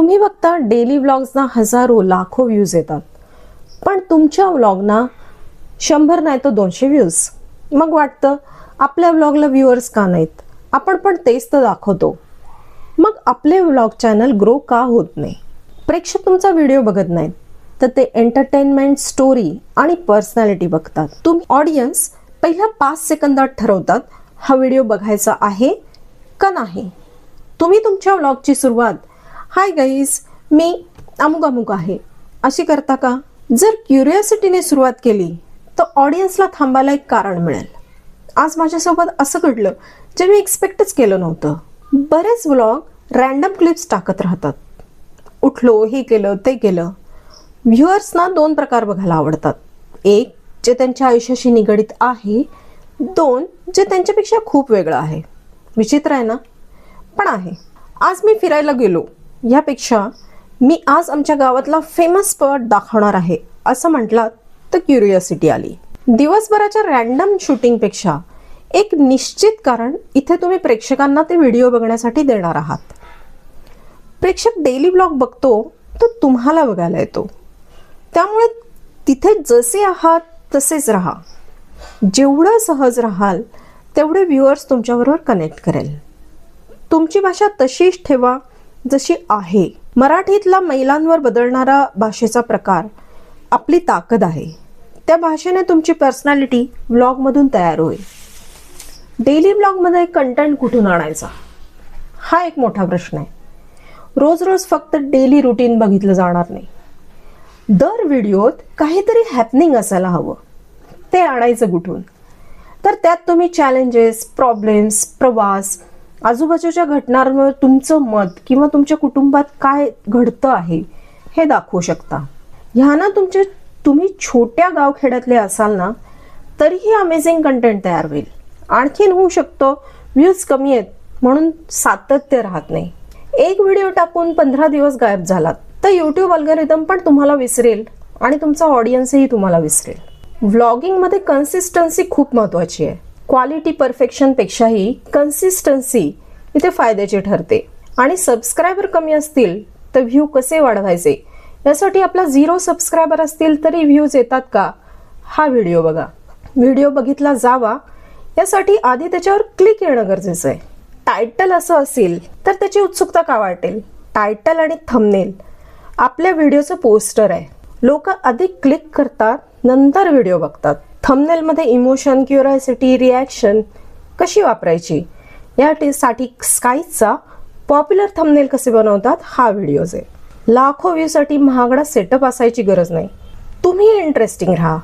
तुम्ही बघता डेली व्लॉग्सना हजारो लाखो व्ह्यूज येतात, पण तुमच्या व्लॉगना 100 नाही तर 200 व्ह्यूज. मग वाटतं आपल्या व्लॉगला व्ह्यूअर्स का नाहीत, आपण पण तेच तर दाखवतो. मग आपले व्लॉग चॅनल ग्रो का होत नाही? प्रेक्षक तुमचा व्हिडिओ बघत नाहीत, तर ते एंटरटेनमेंट, स्टोरी आणि पर्सनॅलिटी बघतात. तुम्ही ऑडियन्स पहिल्या 5 सेकंदात ठरवतात हा व्हिडिओ बघायचा आहे का नाही. तुम्ही तुमच्या व्लॉगची सुरुवात हाय गाईज मी अमुक अमुक आहे अशी करता का? जर क्युरिओसिटीने सुरुवात केली तर ऑडियन्सला थांबायला एक कारण मिळेल. आज माझ्यासोबत असं घडलं जे मी एक्सपेक्टच केलं नव्हतं. बरेच व्लॉग रॅन्डम क्लिप्स टाकत राहतात. उठलो, हे केलं, ते केलं. व्ह्युअर्सना 2 प्रकार बघायला आवडतात. एक जे त्यांच्या आयुष्याशी निगडित आहे, 2 जे त्यांच्यापेक्षा खूप वेगळं आहे. विचित्र आहे ना, पण आहे. आज मी फिरायला गेलो यापेक्षा मी आज आमच्या गावातला फेमस स्पॉट दाखवणार आहे असं म्हटलात तर क्युरिओसिटी आली. दिवसभराच्या रॅन्डम शूटिंगपेक्षा एक निश्चित कारण इथे तुम्ही प्रेक्षकांना ते व्हिडिओ बघण्यासाठी देणार आहात. प्रेक्षक डेली ब्लॉग बघतो तो तुम्हाला बघायला येतो, त्यामुळे तिथे जसे आहात तसेच राहा. जेवढं सहज राहाल तेवढे व्ह्युअर्स तुमच्याबरोबर कनेक्ट करेल. तुमची भाषा तशीच ठेवा जशी आहे. मराठीतला मैलांवर बदलणारा भाषेचा प्रकार आपली ताकद आहे. त्या भाषेने तुमची पर्सनॅलिटी व्लॉगमधून तयार होईल. डेली ब्लॉगमध्ये कंटेंट कुठून आणायचा हा एक मोठा प्रश्न आहे. रोज रोज फक्त डेली रुटीन बघितलं जाणार नाही. दर व्हिडिओत काहीतरी हॅपनिंग असायला हवं. ते आणायचं कुठून? तर त्यात तुम्ही चॅलेंजेस, प्रॉब्लेम्स, प्रवास, आजूबाजूच्या घटनांवर तुमचं मत किंवा तुमच्या कुटुंबात काय घडतं आहे हे दाखवू शकता. ह्यानं तुम्ही छोट्या गावखेड्यातले असाल ना तरीही अमेझिंग कंटेंट तयार होईल. आणखीन होऊ शकतो व्ह्यूज कमी आहेत म्हणून सातत्य राहत नाही. एक व्हिडिओ टाकून 15 दिवस गायब झालात तर यूट्यूब अल्गोरिदम पण तुम्हाला विसरेल आणि तुमचा ऑडियन्सही तुम्हाला विसरेल. व्लॉगिंगमध्ये कन्सिस्टन्सी खूप महत्वाची आहे. क्वालिटी परफेक्शन पेक्षाही कन्सिस्टन्सी इथे फायद्याची ठरते. आणि सबस्क्रायबर कमी असतील तर व्ह्यू कसे वाढवायचे यासाठी आपला 0 सबस्क्रायबर असतील तरी व्ह्यूज येतात का हा व्हिडिओ बघा. व्हिडिओ बघितला जावा यासाठी आधी त्याच्यावर क्लिक येणं गरजेचं आहे. टायटल असं असेल तर त्याची उत्सुकता का वाटेल? टायटल आणि थंबनेल आपल्या व्हिडिओचं पोस्टर आहे. लोक आधी क्लिक करतात, नंतर व्हिडिओ बघतात. थंबनेलमध्ये इमोशन, क्युरिओसिटी, रिॲक्शन कशी वापरायची यासाठी स्काईचा पॉप्युलर थंबनेल कसे बनवतात हा व्हिडिओज आहे. लाखो व्ह्यूसाठी महागडा सेटअप असायची गरज नाही. तुम्ही इंटरेस्टिंग राहा.